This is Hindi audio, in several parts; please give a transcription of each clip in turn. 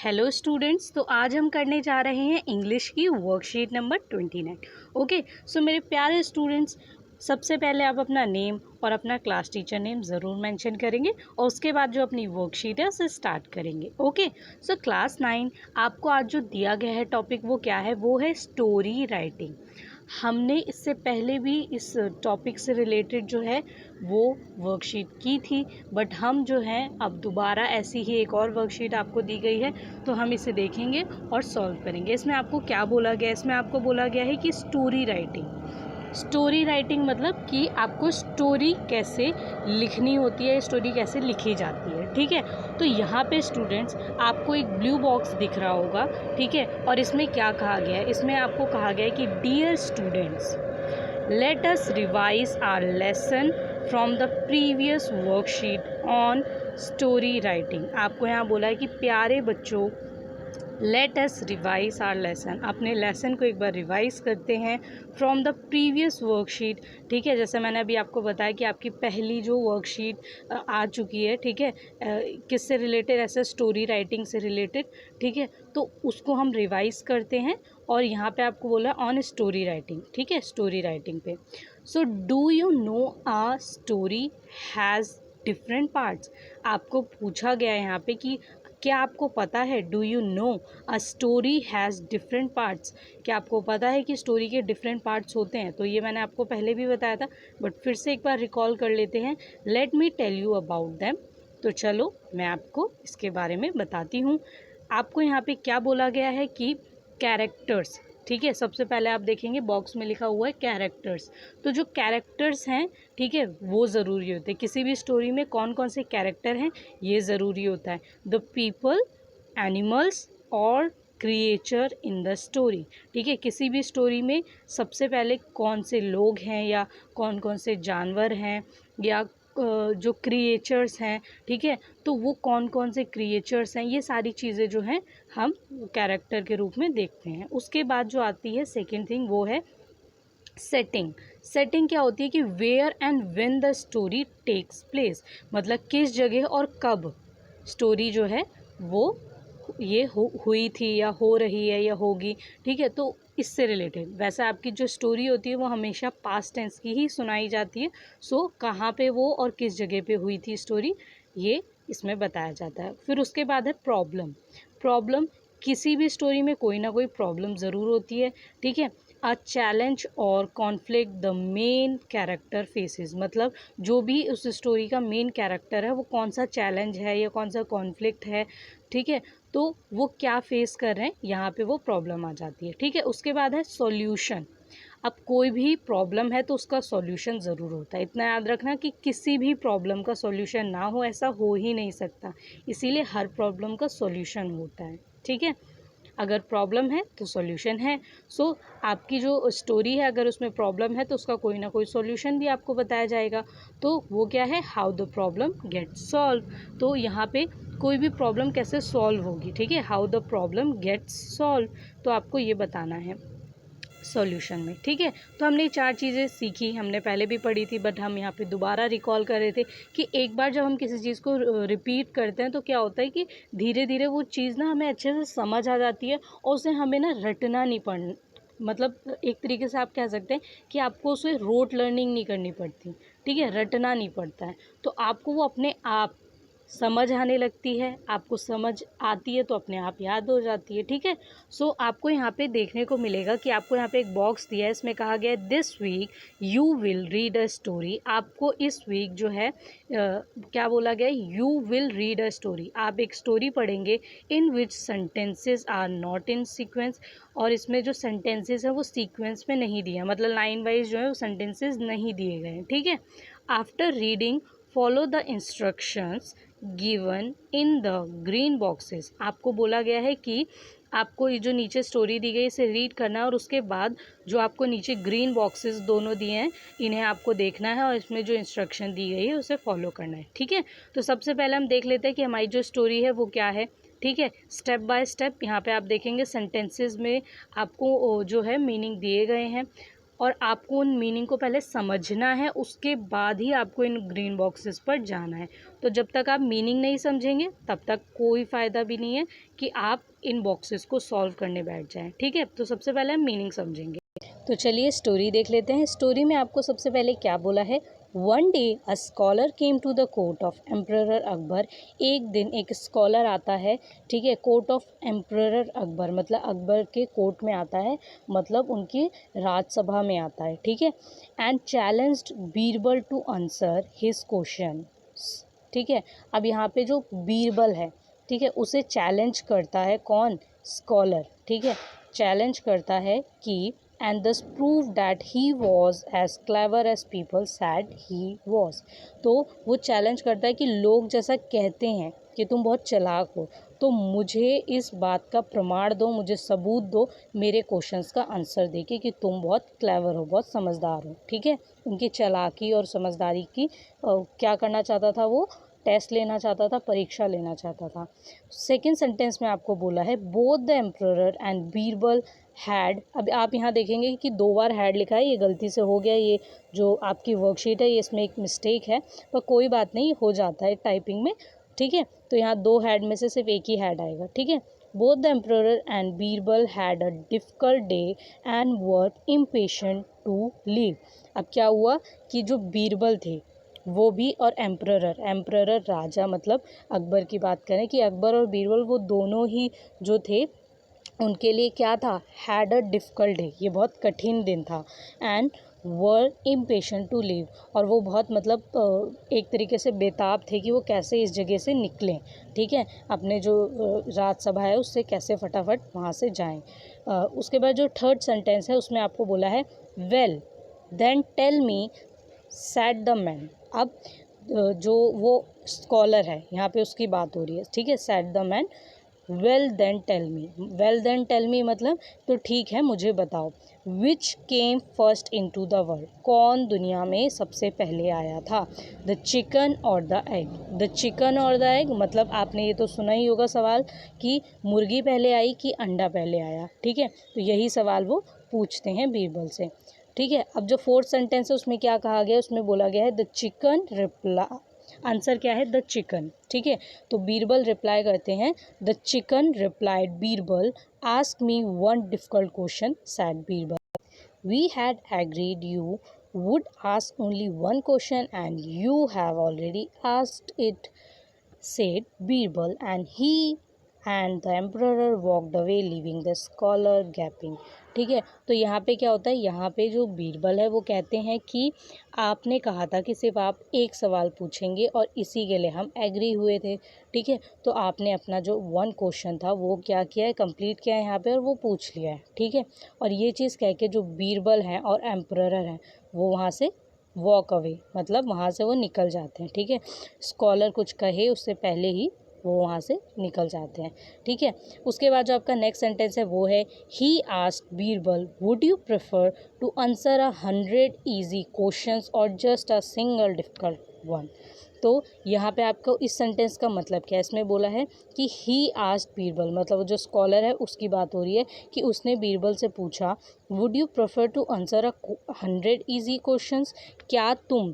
हेलो स्टूडेंट्स, तो आज हम करने जा रहे हैं इंग्लिश की वर्कशीट नंबर 29। ओके, सो मेरे प्यारे स्टूडेंट्स, सबसे पहले आप अपना नेम और अपना क्लास टीचर नेम ज़रूर मेंशन करेंगे और उसके बाद जो अपनी वर्कशीट है उसे स्टार्ट करेंगे। ओके, सो क्लास 9 आपको आज जो दिया गया है टॉपिक वो क्या है? वो है स्टोरी राइटिंग। हमने इससे पहले भी इस टॉपिक से रिलेटेड जो है वो वर्कशीट की थी, बट हम जो हैं अब दोबारा ऐसी ही एक और वर्कशीट आपको दी गई है, तो हम इसे देखेंगे और सॉल्व करेंगे। इसमें आपको क्या बोला गया है? इसमें आपको बोला गया है कि स्टोरी राइटिंग। स्टोरी राइटिंग मतलब कि आपको स्टोरी कैसे लिखनी होती है, स्टोरी कैसे लिखी जाती है। ठीक है, तो यहाँ पे स्टूडेंट्स आपको एक ब्लू बॉक्स दिख रहा होगा। ठीक है, और इसमें क्या कहा गया है? इसमें आपको कहा गया है कि dear students, let us revise our lesson from the previous worksheet on story writing. आपको यहाँ बोला है कि प्यारे बच्चों, let us revise our lesson, अपने लेसन को एक बार रिवाइज करते हैं फ्रॉम द प्रीवियस वर्कशीट। ठीक है, जैसे मैंने अभी आपको बताया कि आपकी पहली जो वर्कशीट आ चुकी है, ठीक है, किससे रिलेटेड? ऐसे स्टोरी राइटिंग से रिलेटेड। ठीक है, तो उसको हम रिवाइज करते हैं और यहाँ पे आपको बोला ऑन स्टोरी राइटिंग। ठीक है, स्टोरी राइटिंग पे। So do you know a story has different parts? आपको पूछा गया है यहाँ पे कि क्या आपको पता है, do you know a story has different parts? क्या आपको पता है कि स्टोरी के डिफरेंट पार्ट्स होते हैं? तो ये मैंने आपको पहले भी बताया था, बट फिर से एक बार रिकॉल कर लेते हैं। Let me tell you about them. तो चलो मैं आपको इसके बारे में बताती हूँ। आपको यहाँ पे क्या बोला गया है कि कैरेक्टर्स। ठीक है, सबसे पहले आप देखेंगे बॉक्स में लिखा हुआ है कैरेक्टर्स। तो जो कैरेक्टर्स हैं, ठीक है, वो ज़रूरी होते हैं। किसी भी स्टोरी में कौन कौन से कैरेक्टर हैं ये ज़रूरी होता है। द पीपल, एनिमल्स और क्रिएचर इन द स्टोरी। ठीक है, किसी भी स्टोरी में सबसे पहले कौन से लोग हैं या कौन कौन से जानवर हैं या जो क्रिएचर्स हैं, ठीक है, तो वो कौन कौन से क्रिएचर्स हैं, ये सारी चीज़ें जो हैं हम कैरेक्टर के रूप में देखते हैं। उसके बाद जो आती है सेकेंड थिंग वो है सेटिंग। सेटिंग क्या होती है कि where and when the story takes place, मतलब किस जगह और कब स्टोरी जो है वो ये हुई थी या हो रही है या होगी। ठीक है, तो इससे रिलेटेड वैसे आपकी जो स्टोरी होती है वो हमेशा पास्ट टेंस की ही सुनाई जाती है। सो कहाँ पे वो और किस जगह पे हुई थी स्टोरी, ये इसमें बताया जाता है। फिर उसके बाद है प्रॉब्लम। प्रॉब्लम, किसी भी स्टोरी में कोई ना कोई प्रॉब्लम ज़रूर होती है। ठीक है, अ चैलेंज और conflict the main character faces, मतलब जो भी उस स्टोरी का मेन कैरेक्टर है वो कौन सा चैलेंज है या कौन सा कॉन्फ्लिक्ट है। ठीक है, तो वो क्या फेस कर रहे हैं, यहाँ पे वो प्रॉब्लम आ जाती है। ठीक है, उसके बाद है सॉल्यूशन। अब कोई भी प्रॉब्लम है तो उसका सॉल्यूशन ज़रूर होता है। इतना याद रखना कि किसी भी प्रॉब्लम का सॉल्यूशन ना हो ऐसा हो ही नहीं सकता, इसीलिए हर प्रॉब्लम का सॉल्यूशन होता है। ठीक है, अगर प्रॉब्लम है तो सॉल्यूशन है। सो आपकी जो स्टोरी है अगर उसमें प्रॉब्लम है तो उसका कोई ना कोई सॉल्यूशन भी आपको बताया जाएगा। तो वो क्या है? How the problem get solve. तो यहाँ पे कोई भी प्रॉब्लम कैसे सॉल्व होगी, ठीक है, how the problem gets solve, तो आपको ये बताना है सॉल्यूशन में। ठीक है, तो हमने चार चीज़ें सीखी, हमने पहले भी पढ़ी थी, बट हम यहाँ पे दोबारा रिकॉल कर रहे थे कि एक बार जब हम किसी चीज़ को रिपीट करते हैं तो क्या होता है कि धीरे धीरे वो चीज़ ना हमें अच्छे से समझ आ जाती है और उसे हमें ना रटना नहीं पड़, मतलब एक तरीके से आप कह सकते हैं कि आपको उसे रोट लर्निंग नहीं करनी पड़ती। ठीक है, रटना नहीं पड़ता है, तो आपको वो अपने आप समझ आने लगती है। आपको समझ आती है तो अपने आप याद हो जाती है। ठीक है, सो आपको यहाँ पे देखने को मिलेगा कि आपको यहाँ पे एक बॉक्स दिया है, इसमें कहा गया है this week you will read a story. आपको इस वीक जो है क्या बोला गया है? You will read a story. आप एक स्टोरी पढ़ेंगे in which sentences are not in sequence, और इसमें जो सेंटेंसेस है वो सीक्वेंस में नहीं दिया, मतलब लाइन वाइज जो है वो सेंटेंसेस नहीं दिए गए हैं। ठीक है, after reading follow the instructions given in the green boxes. आपको बोला गया है कि आपको ये जो नीचे स्टोरी दी गई इसे रीड करना है और उसके बाद जो आपको नीचे ग्रीन बॉक्सेस दोनों दिए हैं इन्हें आपको देखना है और इसमें जो इंस्ट्रक्शन दी गई है उसे फॉलो करना है। ठीक है, तो सबसे पहले हम देख लेते हैं कि हमारी जो स्टोरी है वो क्या है। ठीक है, स्टेप बाय स्टेप यहाँ पे आप देखेंगे सेंटेंसेस में आपको जो है मीनिंग दिए गए हैं और आपको उन मीनिंग को पहले समझना है, उसके बाद ही आपको इन ग्रीन बॉक्सेस पर जाना है। तो जब तक आप मीनिंग नहीं समझेंगे तब तक कोई फ़ायदा भी नहीं है कि आप इन बॉक्सेस को सॉल्व करने बैठ जाएं। ठीक है, तो सबसे पहले हम मीनिंग समझेंगे। तो चलिए स्टोरी देख लेते हैं। स्टोरी में आपको सबसे पहले क्या बोला है, one day a scholar came to the court of emperor Akbar. एक दिन एक स्कॉलर आता है, ठीक है, कोर्ट ऑफ एम्परर अकबर मतलब अकबर के कोर्ट में आता है, मतलब उनकी राजसभा में आता है, ठीक है। And challenged Birbal to answer his question, ठीक है। अब यहाँ पे जो बीरबल है, ठीक है, उसे चैलेंज करता है कौन, स्कॉलर, ठीक है, चैलेंज करता है कि and thus proved that he was as clever as people said he was। तो वो चैलेंज करता है कि लोग जैसा कहते हैं कि तुम बहुत चालाक हो, तो मुझे इस बात का प्रमाण दो, मुझे सबूत दो मेरे क्वेश्चंस का आंसर देके कि तुम बहुत क्लेवर हो, बहुत समझदार हो, ठीक है। उनकी चालाकी और समझदारी की क्या करना चाहता था वो, टेस्ट लेना चाहता था, परीक्षा लेना चाहता था। सेकेंड सेंटेंस में आपको बोला है both the emperor and Birbal had. अब आप यहाँ देखेंगे कि 2 बार हैड लिखा है, ये गलती से हो गया, ये जो आपकी वर्कशीट है ये इसमें एक मिस्टेक है, पर कोई बात नहीं, हो जाता है टाइपिंग में, ठीक है। तो यहाँ 2 हैड में से सिर्फ एक ही हैड आएगा, ठीक है। Both the emperor and Birbal had a difficult day and were impatient to leave. अब क्या हुआ कि जो बीरबल थे वो भी, और एम्परर राजा मतलब अकबर की बात करें कि अकबर और बीरबल वो दोनों ही जो थे उनके लिए क्या था, हैड अ डिफ़िकल्ट डे, ये बहुत कठिन दिन था। And were impatient to leave, और वो बहुत मतलब एक तरीके से बेताब थे कि वो कैसे इस जगह से निकलें, ठीक है, अपने जो राजसभा है उससे कैसे फटाफट वहाँ से जाएं। उसके बाद जो थर्ड सेंटेंस है उसमें आपको बोला है well then tell me said the man. अब जो वो स्कॉलर है यहाँ पे उसकी बात हो रही है, ठीक है, said the man. Well then tell me मतलब तो ठीक है मुझे बताओ। Which came first into the world, कौन दुनिया में सबसे पहले आया था, द चिकन और द एग। द चिकन और द एग मतलब आपने ये तो सुना ही होगा सवाल कि मुर्गी पहले आई कि अंडा पहले आया, ठीक है। तो यही सवाल वो पूछते हैं बीरबल से, ठीक है। अब जो फोर्थ सेंटेंस है उसमें क्या कहा गया है, उसमें बोला गया है द चिकन रिप्ला, आंसर क्या है, द चिकन, ठीक है। तो बीरबल रिप्लाई करते हैं, the chicken replied Birbal ask me one difficult question said Birbal. We had agreed you would ask only one question and you have already asked it, said Birbal, and he and the emperor walked away leaving the scholar gaping। ठीक है, तो यहाँ पे क्या होता है, यहाँ पे जो बीरबल है वो कहते हैं कि आपने कहा था कि सिर्फ आप एक सवाल पूछेंगे और इसी के लिए हम एग्री हुए थे, ठीक है। तो आपने अपना जो वन क्वेश्चन था वो क्या किया है, कंप्लीट किया है यहाँ पे और वो पूछ लिया है, ठीक है। और ये चीज़ कह के जो बीरबल हैं और एम्परर हैं वो वहाँ से वॉक अवे मतलब वहाँ से वो निकल जाते हैं, ठीक है। स्कॉलर कुछ कहे उससे पहले ही वो वहाँ से निकल जाते हैं, ठीक है। उसके बाद जो आपका नेक्स्ट सेंटेंस है वो है ही asked Birbal would you prefer to answer 100 easy questions और just a single difficult one. तो यहाँ पे आपको इस सेंटेंस का मतलब क्या है, इसमें बोला है कि ही आस्क्ड बीरबल मतलब जो स्कॉलर है उसकी बात हो रही है कि उसने बीरबल से पूछा would you prefer to answer 100 easy questions, क्या तुम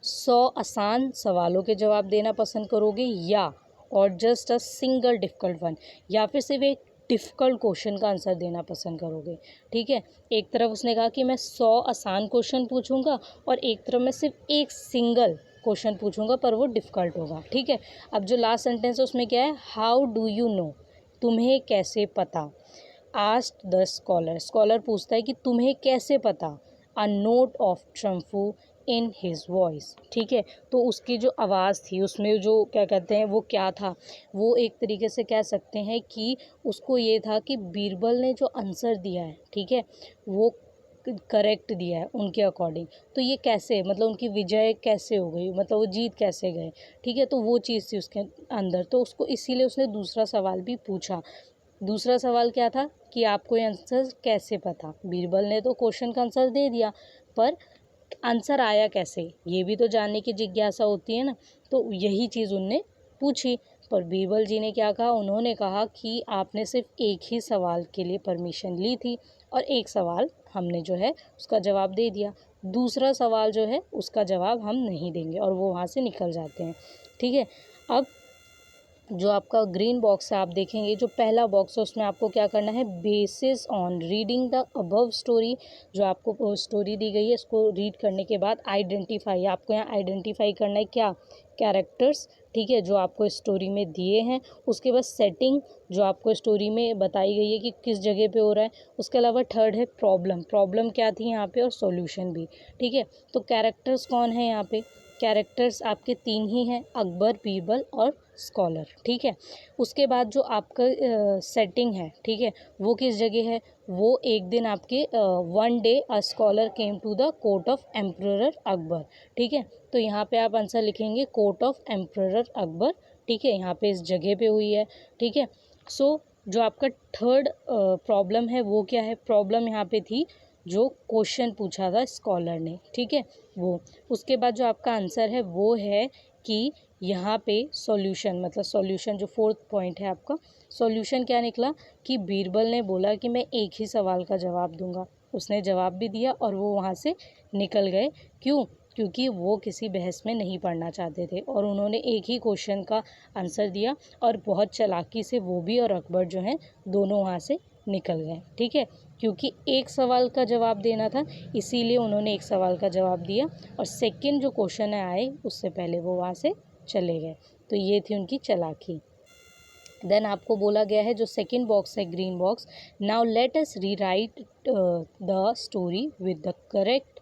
100 आसान सवालों के जवाब देना पसंद करोगे, या और just a single difficult one, या फिर सिर्फ एक डिफ़िकल्ट क्वेश्चन का आंसर देना पसंद करोगे, ठीक है। एक तरफ उसने कहा कि मैं 100 आसान क्वेश्चन पूछूंगा और एक तरफ मैं सिर्फ एक सिंगल क्वेश्चन पूछूंगा पर वो डिफ़िकल्ट होगा, ठीक है। अब जो लास्ट सेंटेंस है उसमें क्या है, हाउ डू यू नो, तुम्हें कैसे पता। आस्क्ड द स्कॉलर, स्कॉलर पूछता है कि तुम्हें कैसे पता। A note of triumph in his voice, ठीक है। तो उसकी जो आवाज़ थी उसमें जो क्या कहते हैं वो क्या था, वो एक तरीके से कह सकते हैं कि उसको ये था कि बीरबल ने जो आंसर दिया है, ठीक है, वो करेक्ट दिया है उनके अकॉर्डिंग। तो ये कैसे मतलब उनकी विजय कैसे हो गई, मतलब वो जीत कैसे गए, ठीक है। तो वो चीज़ थी उसके अंदर, तो उसको इसीलिए उसने दूसरा सवाल भी पूछा। दूसरा सवाल क्या था कि आपको ये आंसर कैसे पता। बीरबल ने तो क्वेश्चन का आंसर दे दिया पर आंसर आया कैसे, ये भी तो जानने की जिज्ञासा होती है ना। तो यही चीज़ उनने पूछी, पर बीरबल जी ने क्या कहा, उन्होंने कहा कि आपने सिर्फ एक ही सवाल के लिए परमिशन ली थी और एक सवाल हमने जो है उसका जवाब दे दिया। दूसरा सवाल जो है उसका जवाब हम नहीं देंगे और वो वहाँ से निकल जाते हैं। ठीक है, अब जो आपका ग्रीन बॉक्स है आप देखेंगे, जो पहला बॉक्स है उसमें आपको क्या करना है, basis on reading the above story, जो आपको स्टोरी दी गई है इसको रीड करने के बाद आइडेंटिफाई, आपको यहाँ आइडेंटिफाई करना है क्या, कैरेक्टर्स। ठीक है, जो आपको स्टोरी में दिए हैं। उसके बाद सेटिंग, जो आपको स्टोरी में बताई गई है कि किस जगह पे हो रहा है। उसके अलावा थर्ड है प्रॉब्लम, प्रॉब्लम क्या थी यहाँ पे और सॉल्यूशन भी। ठीक है, तो कैरेक्टर्स कौन है यहाँ पे, कैरेक्टर्स आपके 3 ही हैं, अकबर, बीरबल और स्कॉलर। ठीक है, उसके बाद जो आपका सेटिंग है, ठीक है, वो किस जगह है, वो एक दिन आपके one day a scholar came to the court of emperor Akbar. ठीक है, तो यहाँ पे आप आंसर लिखेंगे कोर्ट ऑफ एम्परर अकबर। ठीक है, यहाँ पे इस जगह पे हुई है। ठीक है, सो जो आपका थर्ड प्रॉब्लम है वो क्या है, प्रॉब्लम यहाँ पे थी जो क्वेश्चन पूछा था स्कॉलर ने। ठीक है, वो उसके बाद जो आपका आंसर है वो है कि यहाँ पे सॉल्यूशन, मतलब सॉल्यूशन जो फोर्थ पॉइंट है आपका, सॉल्यूशन क्या निकला कि बीरबल ने बोला कि मैं एक ही सवाल का जवाब दूंगा। उसने जवाब भी दिया और वो वहाँ से निकल गए। क्यों, क्योंकि वो किसी बहस में नहीं पढ़ना चाहते थे और उन्होंने एक ही क्वेश्चन का आंसर दिया और बहुत चालाकी से वो भी और अकबर जो हैं दोनों वहाँ से निकल गए। ठीक है, क्योंकि एक सवाल का जवाब देना था इसीलिए उन्होंने एक सवाल का जवाब दिया और सेकंड जो क्वेश्चन आए उससे पहले वो वहाँ से चले गए। तो ये थी उनकी चालाकी। देन आपको बोला गया है जो सेकंड बॉक्स है green box, now let us rewrite the story with the correct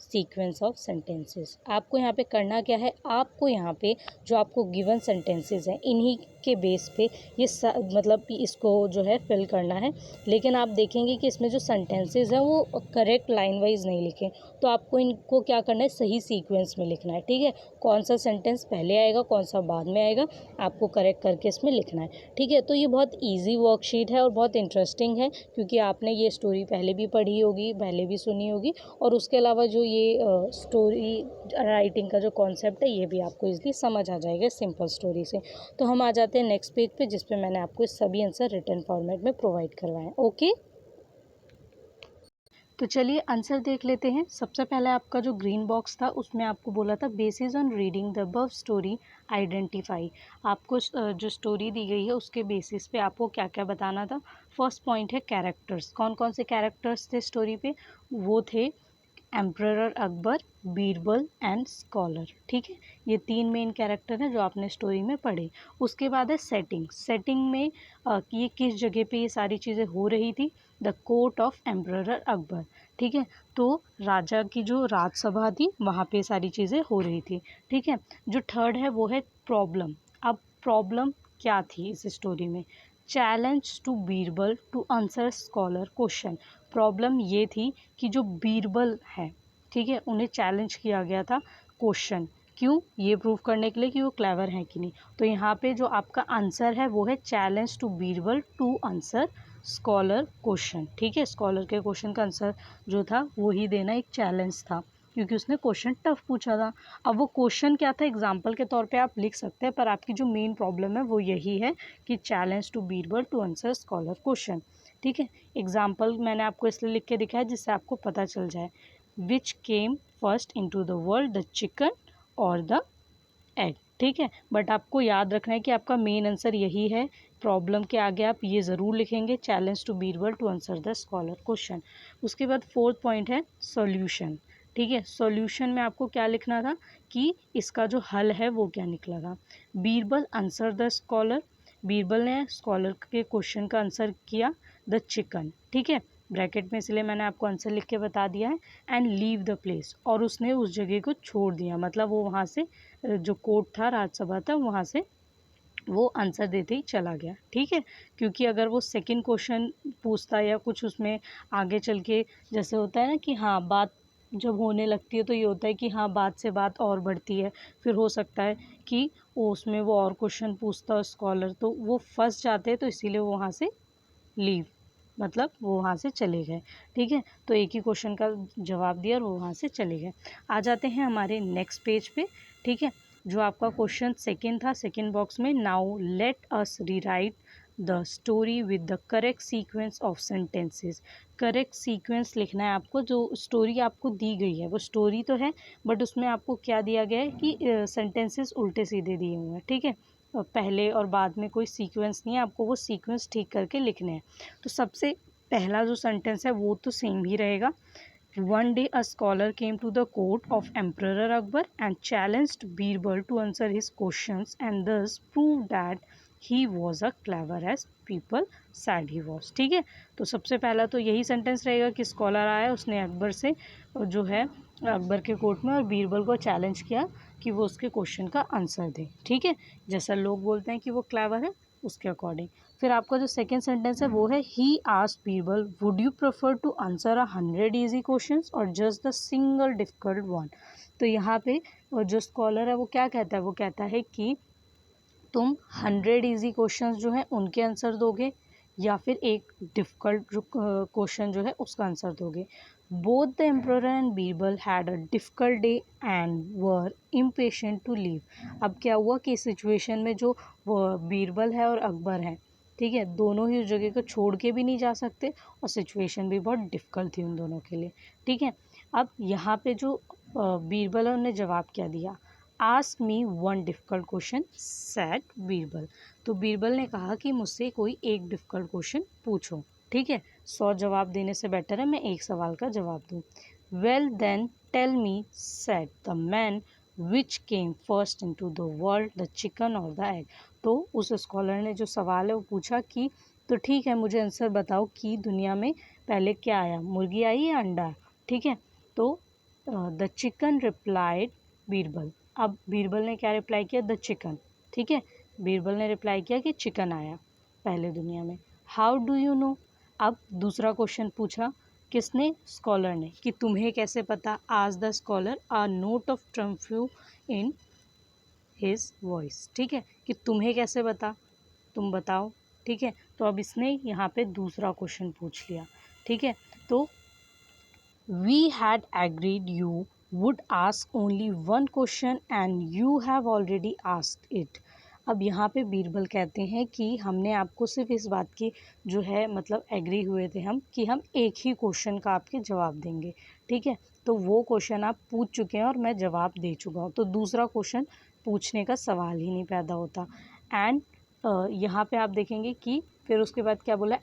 sequence of sentences. आपको यहाँ पे करना क्या है, आपको यहाँ पे जो आपको गिवन सेंटेंसेस हैं इन्हीं के बेस पे ये मतलब इसको जो है फिल करना है। लेकिन आप देखेंगे कि इसमें जो सेंटेंसेस हैं वो करेक्ट लाइन वाइज नहीं लिखे, तो आपको इनको क्या करना है, सही सीक्वेंस में लिखना है। ठीक है, कौन सा सेंटेंस पहले आएगा कौन सा बाद में आएगा आपको करेक्ट करके इसमें लिखना है। ठीक है, तो ये बहुत ईजी वर्कशीट है और बहुत इंटरेस्टिंग है क्योंकि आपने ये स्टोरी पहले भी पढ़ी होगी, पहले भी सुनी होगी और उसके अलावा जो ये स्टोरी राइटिंग का जो कॉन्सेप्ट है ये भी आपको इजीली समझ आ जाएगा सिंपल स्टोरी से। तो हम आ जाते हैं नेक्स्ट पेज पे जिस पे मैंने आपको सभी आंसर रिटन फॉर्मेट में प्रोवाइड करवाए हैं। ओके, तो चलिए आंसर देख लेते हैं। सबसे पहले आपका जो ग्रीन बॉक्स था उसमें आपको बोला था basis on reading the above story identify. आपको जो स्टोरी दी गई है उसके बेसिस पे आपको क्या क्या बताना था। फर्स्ट पॉइंट है कैरेक्टर्स, कौन कौन से कैरेक्टर्स थे स्टोरी पे, वो थे emperor Akbar, Birbal and scholar. ठीक है, ये 3 मेन कैरेक्टर हैं जो आपने स्टोरी में पढ़े। उसके बाद है सेटिंग, सेटिंग में ये किस जगह पे ये सारी चीज़ें हो रही थी, the court of emperor Akbar. ठीक है, तो राजा की जो राजसभा थी वहाँ पे सारी चीज़ें हो रही थी। ठीक है, जो थर्ड है वो है प्रॉब्लम। अब प्रॉब्लम क्या थी इस स्टोरी में, challenge to Birbal to answer scholar question. Problem ये थी कि जो बीरबल है, ठीक है, उन्हें चैलेंज किया गया था क्वेश्चन, क्यों, ये प्रूव करने के लिए कि वो क्लेवर हैं कि नहीं। तो यहाँ पे जो आपका आंसर है वो है challenge to Birbal to answer scholar question. ठीक है, स्कॉलर के क्वेश्चन का आंसर जो था वो ही देना एक चैलेंज था क्योंकि उसने क्वेश्चन टफ पूछा था। अब वो क्वेश्चन क्या था एग्जाम्पल के तौर पे आप लिख सकते हैं, पर आपकी जो मेन प्रॉब्लम है वो यही है कि challenge to Birbal to answer scholar question. ठीक है, एग्जाम्पल मैंने आपको इसलिए लिख के दिखाया जिससे आपको पता चल जाए। Which came first into the world, the chicken और द एग। ठीक है, बट आपको याद रखना है कि आपका मेन आंसर यही है। प्रॉब्लम के आगे आप ये ज़रूर लिखेंगे, challenge to Birbal to answer the scholar question. उसके बाद फोर्थ पॉइंट है सॉल्यूशन। ठीक है, सॉल्यूशन में आपको क्या लिखना था कि इसका जो हल है वो क्या निकला था। Birbal answer the scholar, Birbal ने स्कॉलर के क्वेश्चन का आंसर किया द चिकन। ठीक है, ब्रैकेट में इसलिए मैंने आपको आंसर लिख के बता दिया है। एंड लीव द प्लेस, और उसने उस जगह को छोड़ दिया, मतलब वो वहाँ से जो कोर्ट था राज्यसभा था वहाँ से वो आंसर देते ही चला गया। ठीक है, क्योंकि अगर वो सेकंड क्वेश्चन पूछता या कुछ उसमें आगे चल के, जैसे होता है ना कि हाँ बात जब होने लगती है तो ये होता है कि हाँ बात से बात और बढ़ती है, फिर हो सकता है कि वो उसमें वो और क्वेश्चन पूछता है स्कॉलर तो वो फंस जाते हैं, तो इसीलिए वो वहाँ से लीव, मतलब वो वहाँ से चले गए। ठीक है, तो एक ही क्वेश्चन का जवाब दिया और वो वहाँ से चले गए। आ जाते हैं हमारे नेक्स्ट पेज पे। ठीक है, जो आपका क्वेश्चन सेकंड था सेकंड बॉक्स में, now let us rewrite the story with the correct sequence of sentences. Correct sequence लिखना है आपको, जो स्टोरी आपको दी गई है वो स्टोरी तो है बट उसमें आपको क्या दिया गया है कि सेंटेंसेस उल्टे सीधे दिए हुए हैं, ठीक है। पहले और बाद में कोई सीक्वेंस नहीं है, आपको वो सीक्वेंस ठीक करके लिखने हैं। तो सबसे पहला जो सेंटेंस है वो तो सेम ही रहेगा। One day a scholar came to the court of Emperor Akbar and challenged Birbal to answer his questions and thus proved that he was as clever as people said he was। ठीक है, तो सबसे पहला तो यही सेंटेंस रहेगा कि स्कॉलर आया, उसने अकबर से जो है अकबर के कोर्ट में और बीरबल को चैलेंज किया कि वो उसके क्वेश्चन का आंसर दे। ठीक है, जैसा लोग बोलते हैं कि वो क्लेवर है उसके अकॉर्डिंग। फिर आपका जो सेकेंड सेंटेंस है वो है ही asked Birbal would you prefer to answer 100 easy questions और just the single difficult one. तो यहाँ पे जो स्कॉलर है वो क्या कहता है, वो कहता है कि तुम 100 ईजी क्वेश्चंस जो है उनके आंसर दोगे या फिर एक डिफ़िकल्ट जो क्वेश्चन जो है उसका आंसर दोगे। Both the emperor and Birbal had a difficult day and were impatient to leave. अब क्या हुआ कि इस सिचुएशन में जो वो बीरबल है और अकबर है, ठीक है, दोनों ही उस जगह को छोड़ के भी नहीं जा सकते और सिचुएशन भी बहुत डिफ़िकल्ट थी उन दोनों के लिए। ठीक है, अब यहाँ पे जो बीरबल है उन्होंने जवाब क्या दिया, ask me one difficult question said Birbal. तो बीरबल ने कहा कि मुझसे कोई एक डिफ़िकल्ट क्वेश्चन पूछो। ठीक है, 100 जवाब देने से बेटर है मैं एक सवाल का जवाब दूँ। Well then tell me said the man which came first into the world the chicken और द एग। तो उस स्कॉलर ने जो सवाल है वो पूछा कि तो ठीक है मुझे आंसर बताओ कि दुनिया में पहले क्या आया, मुर्गी आई या अंडा। ठीक है, तो द चिकन रिप्लाइड बीरबल। अब बीरबल ने क्या रिप्लाई किया, द चिकन। ठीक है, बीरबल ने रिप्लाई किया कि चिकन आया पहले दुनिया में। How do you know. अब दूसरा क्वेश्चन पूछा किसने, स्कॉलर ने, कि तुम्हें कैसे पता। आज the scholar a note of triumph in his voice. ठीक है, कि तुम्हें कैसे पता, तुम बताओ। ठीक है, तो अब इसने यहाँ पे दूसरा क्वेश्चन पूछ लिया। ठीक है, तो we had agreed you would ask only one question and you have already asked it। अब यहाँ पे बीरबल कहते हैं कि हमने आपको सिर्फ इस बात की जो है मतलब एग्री हुए थे हम कि हम एक ही क्वेश्चन का आपके जवाब देंगे। ठीक है, तो वो क्वेश्चन आप पूछ चुके हैं और मैं जवाब दे चुका हूँ, तो दूसरा क्वेश्चन पूछने का सवाल ही नहीं पैदा होता। एंड यहाँ पे आप देखेंगे कि फिर उसके बाद क्या बोला,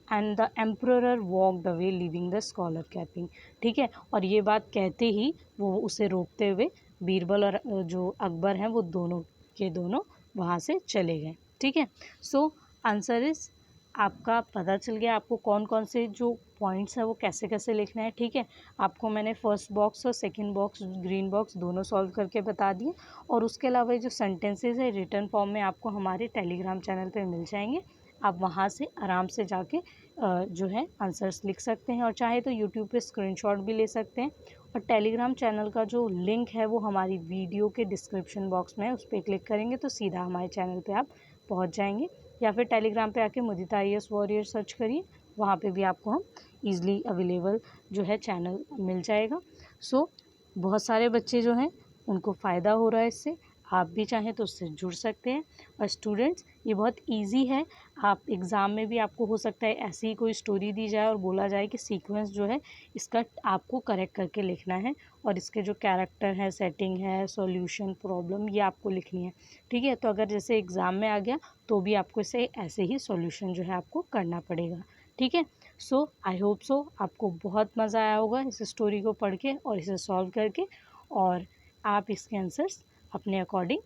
and the emperor walked away living the scholar capping. ठीक है, और ये बात कहते ही वो उसे रोकते हुए बीरबल और जो अकबर हैं वो दोनों के दोनों वहाँ से चले गए। ठीक है, सो आंसर इज आपका पता चल गया आपको कौन कौन से जो पॉइंट्स है वो कैसे कैसे लिखना है। ठीक है, आपको मैंने फर्स्ट बॉक्स और सेकंड बॉक्स ग्रीन बॉक्स दोनों सॉल्व करके बता दिए, और उसके अलावा जो सेंटेंसेस है रिटर्न फॉर्म में आपको हमारे टेलीग्राम चैनल पे मिल जाएंगे। आप वहाँ से आराम से जाके जो है आंसर्स लिख सकते हैं, और चाहे तो यूट्यूब पे स्क्रीनशॉट भी ले सकते हैं। और टेलीग्राम चैनल का जो लिंक है वो हमारी वीडियो के डिस्क्रिप्शन बॉक्स में है, उस पर क्लिक करेंगे तो सीधा हमारे चैनल पे आप पहुंच जाएंगे, या फिर टेलीग्राम पे आके मुदिता IAS वॉरियर सर्च करिए, वहाँ पे भी आपको हम ईज़िली अवेलेबल जो है चैनल मिल जाएगा। सो बहुत सारे बच्चे जो हैं उनको फ़ायदा हो रहा है इससे, आप भी चाहें तो उससे जुड़ सकते हैं। और स्टूडेंट्स ये बहुत इजी है, आप एग्ज़ाम में भी आपको हो सकता है ऐसी ही कोई स्टोरी दी जाए और बोला जाए कि सीक्वेंस जो है इसका आपको करेक्ट करके लिखना है, और इसके जो कैरेक्टर है, सेटिंग है, सॉल्यूशन, प्रॉब्लम, ये आपको लिखनी है। ठीक है, तो अगर जैसे एग्ज़ाम में आ गया तो भी आपको इसे ऐसे ही सॉल्यूशन जो है आपको करना पड़ेगा। ठीक है, सो आई होप सो आपको बहुत मज़ा आया होगा इस स्टोरी को पढ़ के और इसे सॉल्व करके, और आप इसके आंसर्स अपने अकॉर्डिंग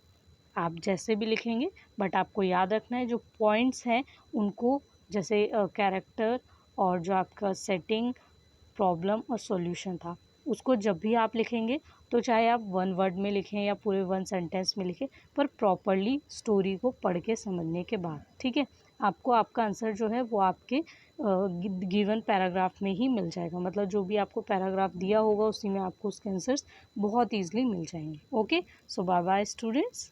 आप जैसे भी लिखेंगे, बट आपको याद रखना है जो पॉइंट्स हैं उनको, जैसे कैरेक्टर और जो आपका सेटिंग, प्रॉब्लम और सॉल्यूशन था, उसको जब भी आप लिखेंगे तो चाहे आप वन वर्ड में लिखें या पूरे वन सेंटेंस में लिखें, पर प्रॉपरली स्टोरी को पढ़ के समझने के बाद। ठीक है, आपको आपका आंसर जो है वो आपके गिवन पैराग्राफ में ही मिल जाएगा, मतलब जो भी आपको पैराग्राफ दिया होगा उसी में आपको उसके आंसर्स बहुत ईजिली मिल जाएंगे। ओके, सो बाय बाय स्टूडेंट्स।